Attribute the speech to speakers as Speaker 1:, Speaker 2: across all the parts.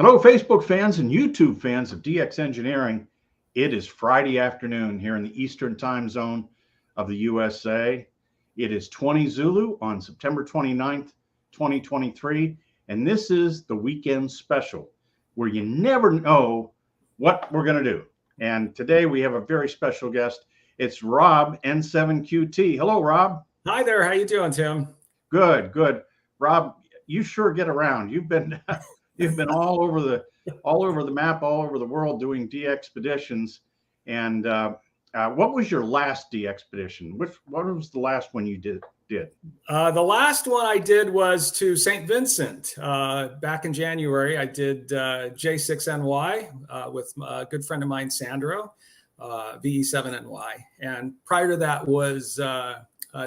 Speaker 1: Hello, Facebook fans and YouTube fans of DX Engineering. It is Friday afternoon here in the Eastern time zone of the USA. It is 20 Zulu on September 29th, 2023. And this is the weekend special where you never know what we're going to do. And today we have a very special guest. It's Rob, N7QT. Hello, Rob.
Speaker 2: Hi there. How you doing, Tim?
Speaker 1: Good, good. Rob, you sure get around. You've been all over the map, all over the world doing DXpeditions. And what was your last DXpedition? What was the last one you did?
Speaker 2: The last one I did was to St. Vincent back in January. I did J6NY with a good friend of mine, Sandro, VE7NY. And prior to that was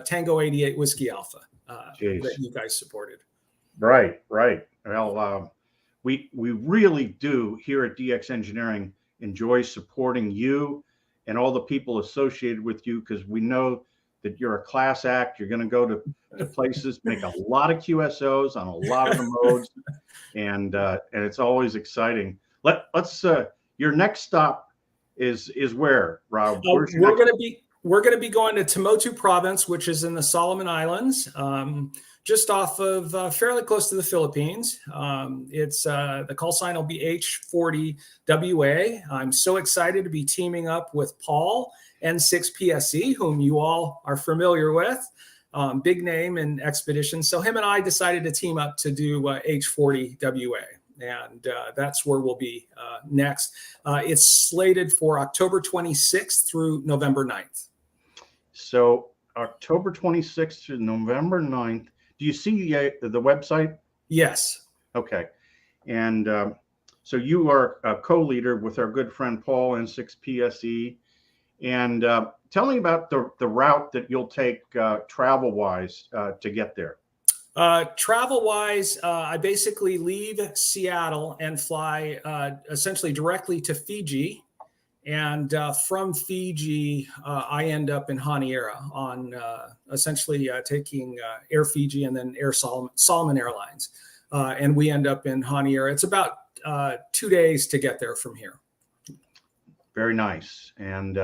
Speaker 2: Tango 88 Whiskey Alpha that you guys supported.
Speaker 1: Right. Well, we really do here at DX Engineering enjoy supporting you and all the people associated with you, because we know that you're a class act. You're going to go to places, make a lot of QSOs on a lot of the modes, and it's always exciting. Let's your next stop is where, Rob?
Speaker 2: We're going to be going to Tuamotu Province, which is in the Solomon Islands, just off of fairly close to the Philippines. It's the call sign will be H40WA. I'm so excited to be teaming up with Paul, N7QT, whom you all are familiar with, big name in expeditions. So him and I decided to team up to do H40WA. And that's where we'll be next. It's slated for October 26th through November 9th.
Speaker 1: So October 26th to November 9th. Do you see the website?
Speaker 2: Yes.
Speaker 1: Okay. And so you are a co-leader with our good friend Paul, N7QT. And tell me about the route that you'll take travel-wise to get there.
Speaker 2: Travel-wise, I basically leave Seattle and fly essentially directly to Fiji. And from Fiji, I end up in Honiara on essentially taking Air Fiji and then Air Solomon Airlines. And we end up in Honiara. It's about 2 days to get there from here.
Speaker 1: Very nice. And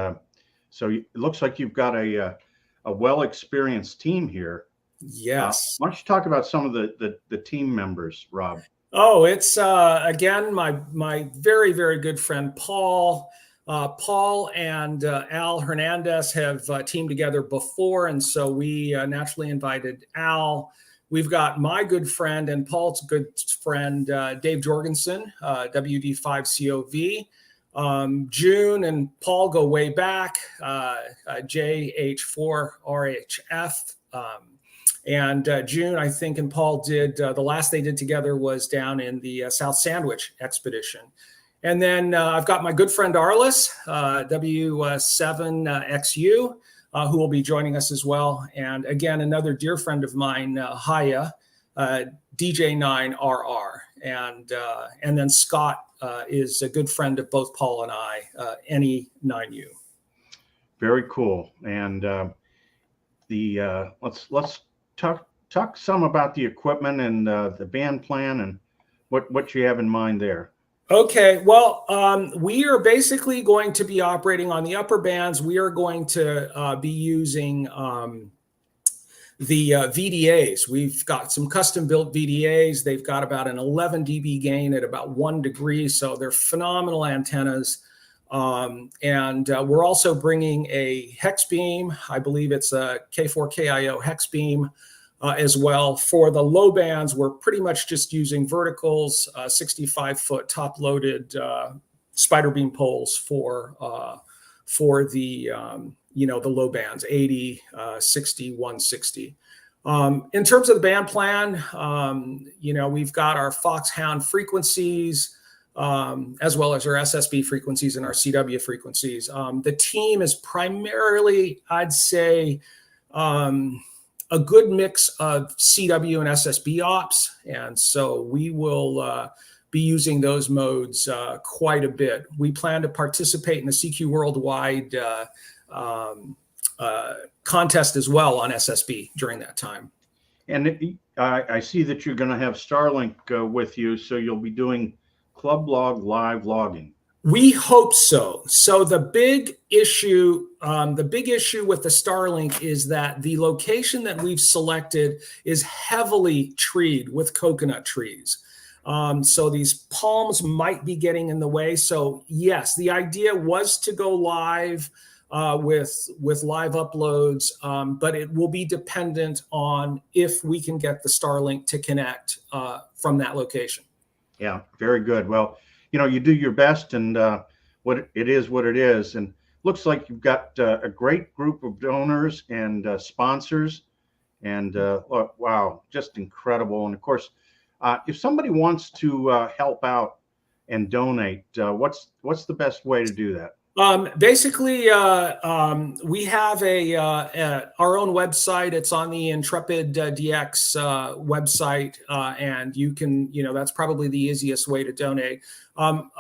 Speaker 1: so it looks like you've got a well-experienced team here.
Speaker 2: Yes.
Speaker 1: Why don't you talk about some of the team members, Rob?
Speaker 2: Oh, it's again my very, very good friend Paul. Paul and Al Hernandez have teamed together before, and so we naturally invited Al. We've got my good friend and Paul's good friend, Dave Jorgensen, WD5COV. June and Paul go way back, H4RHF. And June, I think, and Paul did, the last they did together was down in the South Sandwich expedition. And then I've got my good friend Arliss, W7XU, who will be joining us as well. And again, another dear friend of mine, Haya, DJ9RR. And then Scott is a good friend of both Paul and I, NE9U.
Speaker 1: Very cool. And let's talk some about the equipment and the band plan and what you have in mind there.
Speaker 2: Okay, well, we are basically going to be operating on the upper bands. We are going to be using the VDAs. We've got some custom-built VDAs. They've got about an 11 dB gain at about 1 degree, so they're phenomenal antennas. And we're also bringing a hex beam. I believe it's a K4KIO hex beam. As well. For the low bands, we're pretty much just using verticals, 65-foot top-loaded spider beam poles for the the low bands, 80, 60, 160. In terms of the band plan, we've got our Foxhound frequencies as well as our SSB frequencies and our CW frequencies. The team is primarily, I'd say, a good mix of CW and SSB ops. And so we will be using those modes quite a bit. We plan to participate in the CQ Worldwide contest as well on SSB during that time.
Speaker 1: And I see that you're going to have Starlink with you, so you'll be doing club log live logging?
Speaker 2: We hope so. So the big issue with the Starlink is that the location that we've selected is heavily treed with coconut trees. So these palms might be getting in the way. So yes, the idea was to go live with live uploads, but it will be dependent on if we can get the Starlink to connect from that location.
Speaker 1: Yeah, very good. Well, you do your best, and what it is, and looks like you've got a great group of donors and sponsors, and wow, just incredible. And of course, if somebody wants to help out and donate, what's the best way to do that?
Speaker 2: Basically, we have our own website. It's on the Intrepid DX website, and you can, that's probably the easiest way to donate. I'm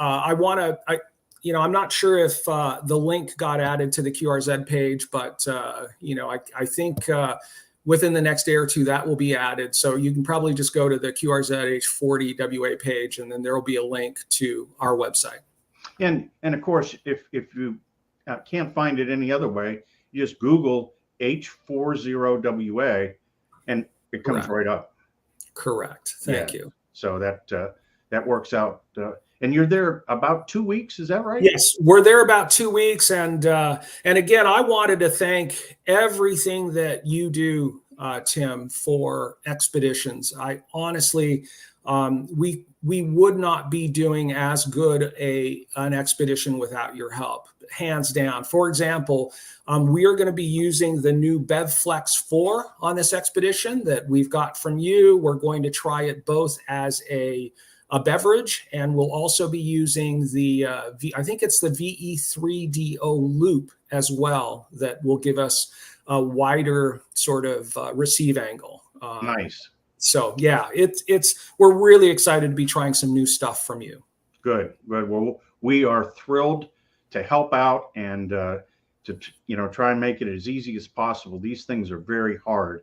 Speaker 2: not sure if the link got added to the QRZ page, but I think within the next day or two that will be added. So you can probably just go to the QRZ H40WA page, and then there will be a link to our website.
Speaker 1: And of course, if you can't find it any other way, you just Google H40WA, and it comes right up.
Speaker 2: Correct. Thank you.
Speaker 1: So that works out. And you're there about 2 weeks, is that right?
Speaker 2: Yes, we're there about 2 weeks, and again, I wanted to thank everything that you do, Tim, for expeditions. I honestly, we would not be doing as good an expedition without your help, hands down. For example, we are going to be using the new BevFlex 4 on this expedition that we've got from you. We're going to try it both as a beverage, and we'll also be using I think it's the VE3DO loop as well, that will give us a wider sort of receive angle.
Speaker 1: Nice.
Speaker 2: So yeah, we're really excited to be trying some new stuff from you.
Speaker 1: Good. Well, we are thrilled to help out and to try and make it as easy as possible. These things are very hard,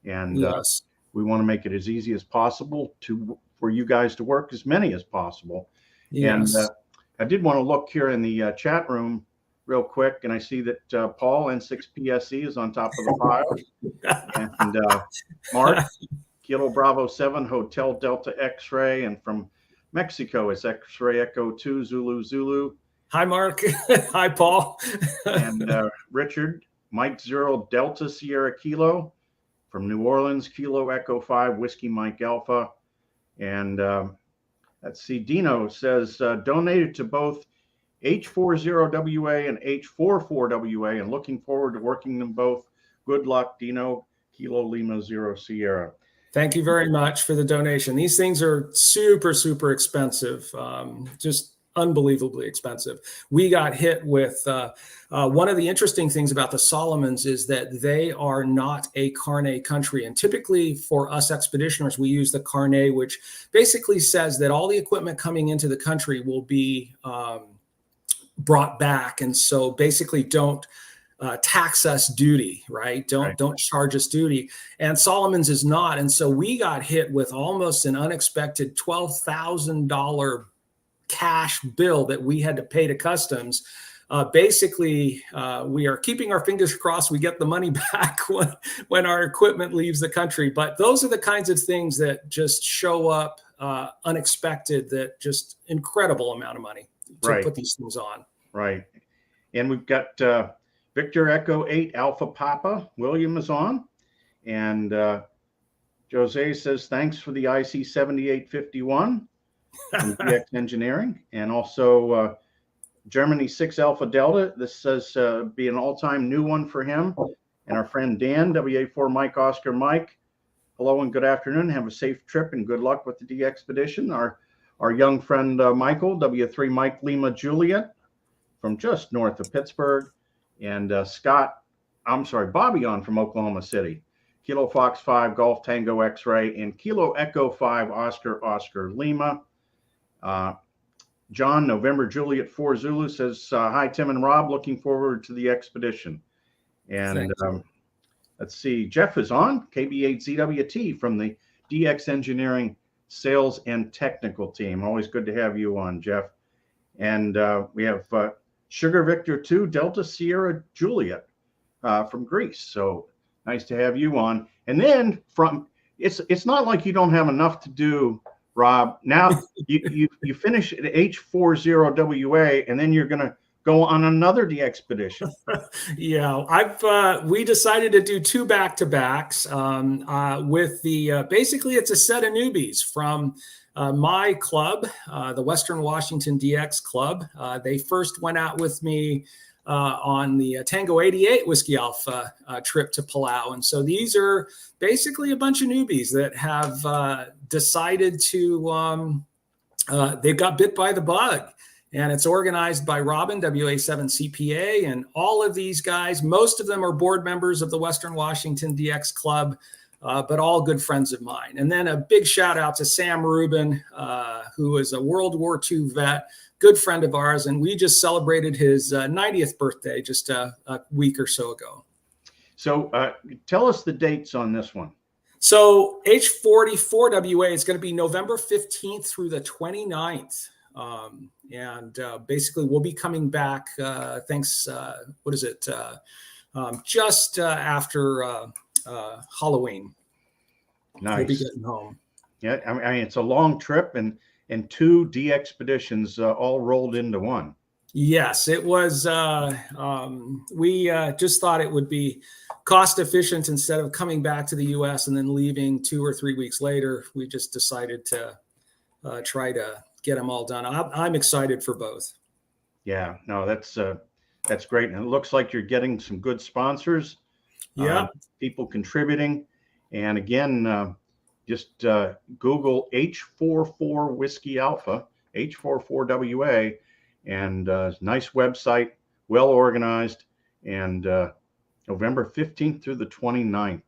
Speaker 1: and
Speaker 2: yes,
Speaker 1: we want to make it as easy as possible for you guys to work as many as possible.
Speaker 2: Yes.
Speaker 1: And I did want to look here in the chat room real quick, and I see that Paul N7QT is on top of the pile, and Mark Kilo Bravo 7 Hotel Delta X-ray, and from Mexico it's X-ray Echo 2 Zulu Zulu.
Speaker 2: Hi, Mark. Hi, Paul.
Speaker 1: And Richard Mike 0 Delta Sierra Kilo from New Orleans, Kilo Echo 5 Whiskey Mike Alpha. And let's see, Dino says donated to both H40WA and H44WA, and looking forward to working them both. Good luck, Dino. Kilo Lima 0 Sierra.
Speaker 2: Thank you very much for the donation. These things are super, super expensive, just unbelievably expensive. We got hit with one of the interesting things about the Solomons is that they are not a carnet country. And typically for us expeditioners, we use the carnet, which basically says that all the equipment coming into the country will be brought back. And so basically don't tax us duty, right? Don't charge us duty. And Solomon's is not. And so we got hit with almost an unexpected $12,000 cash bill that we had to pay to customs. Basically, we are keeping our fingers crossed we get the money back when our equipment leaves the country. But those are the kinds of things that just show up unexpected, that just incredible amount of money to put these things on. Right.
Speaker 1: And we've got Victor Echo 8 Alpha Papa William is on, and Jose says thanks for the IC 7851 from DX Engineering, and also Germany 6 Alpha Delta. This says be an all-time new one for him, and our friend Dan WA4 Mike Oscar Mike. Hello and good afternoon. Have a safe trip and good luck with the DXpedition. Our young friend Michael W3 Mike Lima Juliet from just north of Pittsburgh. And Bobby on from Oklahoma City, Kilo Fox 5 Golf Tango X-ray, and Kilo Echo 5 Oscar Lima. John November Juliet 4 Zulu says, hi, Tim and Rob, looking forward to the expedition. And let's see, Jeff is on, KB8ZWT from the DX Engineering sales and technical team. Always good to have you on, Jeff. And we have Sugar Victor 2 Delta Sierra Juliet from Greece. So nice to have you on. And then it's not like you don't have enough to do, Rob. Now you finish at H40WA, and then you're going to go on another DXpedition.
Speaker 2: Yeah, we decided to do 2 back-to-backs with the basically it's a set of newbies from my club, the Western Washington DX Club. They first went out with me on the Tango 88 Whiskey Alpha trip to Palau. And so these are basically a bunch of newbies that have decided to, they've got bit by the bug. And it's organized by Robin, WA7CPA, and all of these guys, most of them are board members of the Western Washington DX Club, but all good friends of mine. And then a big shout out to Sam Rubin, who is a World War II vet, good friend of ours, and we just celebrated his 90th birthday just a week or so ago. So
Speaker 1: tell us the dates on this one.
Speaker 2: So H40WA is going to be November 15th through the 29th. Basically we'll be coming back, just after Halloween.
Speaker 1: Nice.
Speaker 2: We'll be getting home.
Speaker 1: Yeah, I mean it's a long trip and 2 DXpeditions all rolled into one.
Speaker 2: Yes, it was. We just thought it would be cost efficient instead of coming back to the U.S. and then leaving 2 or 3 weeks later. We just decided to try to get them all done. I'm excited for both.
Speaker 1: Yeah, no, that's great. And it looks like you're getting some good sponsors.
Speaker 2: Yeah.
Speaker 1: People contributing. And again, just Google H44 Whiskey Alpha, H44WA, and nice website, well organized, and November 15th through the 29th.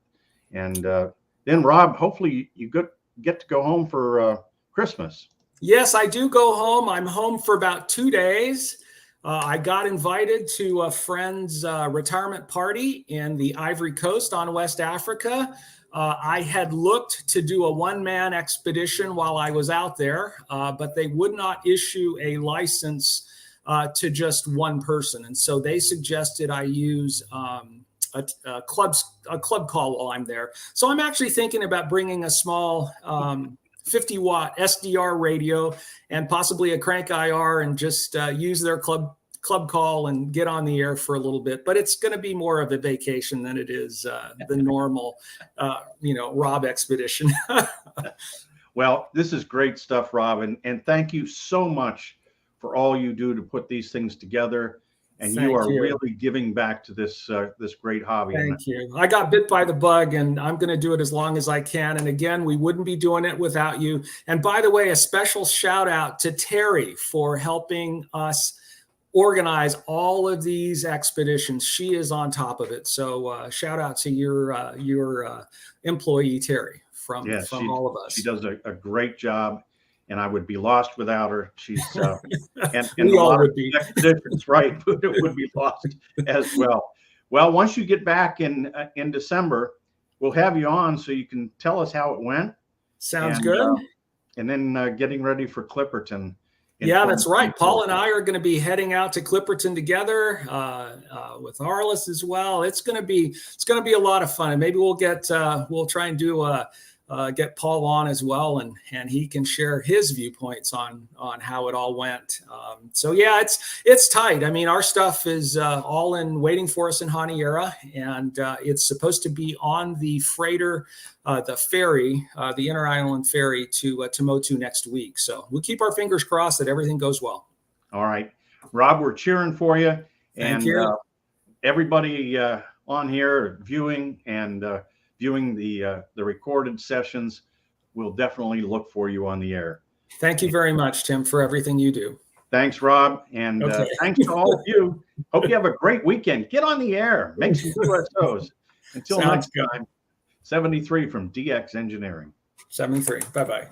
Speaker 1: And then, Rob, hopefully you get to go home for Christmas.
Speaker 2: Yes, I do go home. I'm home for about 2 days. I got invited to a friend's retirement party in the Ivory Coast on West Africa. I had looked to do a one-man expedition while I was out there, but they would not issue a license to just one person. And so they suggested I use a club call while I'm there. So I'm actually thinking about bringing a small 50-watt SDR radio and possibly a crank IR and just use their club call and get on the air for a little bit. But it's going to be more of a vacation than it is the normal, Rob expedition.
Speaker 1: Well, this is great stuff, Rob. And thank you so much for all you do to put these things together. And you are really giving back to this great hobby.
Speaker 2: Thank you. I got bit by the bug, and I'm going to do it as long as I can. And again, we wouldn't be doing it without you. And by the way, a special shout out to Terry for helping us organize all of these expeditions. She is on top of it. So shout out to your employee, Terry, from all of us.
Speaker 1: She does a great job. And I would be lost without her. She's and
Speaker 2: we all would be.
Speaker 1: Expeditions, right? But it would be lost as well. Well, once you get back in December, we'll have you on so you can tell us how it went.
Speaker 2: Sounds good.
Speaker 1: And then getting ready for Clipperton.
Speaker 2: Yeah, that's right. Paul and I are going to be heading out to Clipperton together with Arliss as well. It's going to be a lot of fun, and maybe we'll try and do get Paul on as well, and he can share his viewpoints on how it all went. So yeah, it's tight. I mean, our stuff is all waiting for us in Honiara, and it's supposed to be on the freighter, the ferry, the Inter-Island ferry to Motu next week. So we'll keep our fingers crossed that everything goes well.
Speaker 1: All right, Rob, we're cheering for you.
Speaker 2: Thank you.
Speaker 1: Everybody on here viewing and viewing the recorded sessions, we'll definitely look for you on the air.
Speaker 2: Thank you very much, Tim, for everything you do.
Speaker 1: Thanks, Rob. And thanks to all of you. Hope you have a great weekend. Get on the air. Make some USOs. Until next time, 73 from DX Engineering.
Speaker 2: 73. Bye-bye.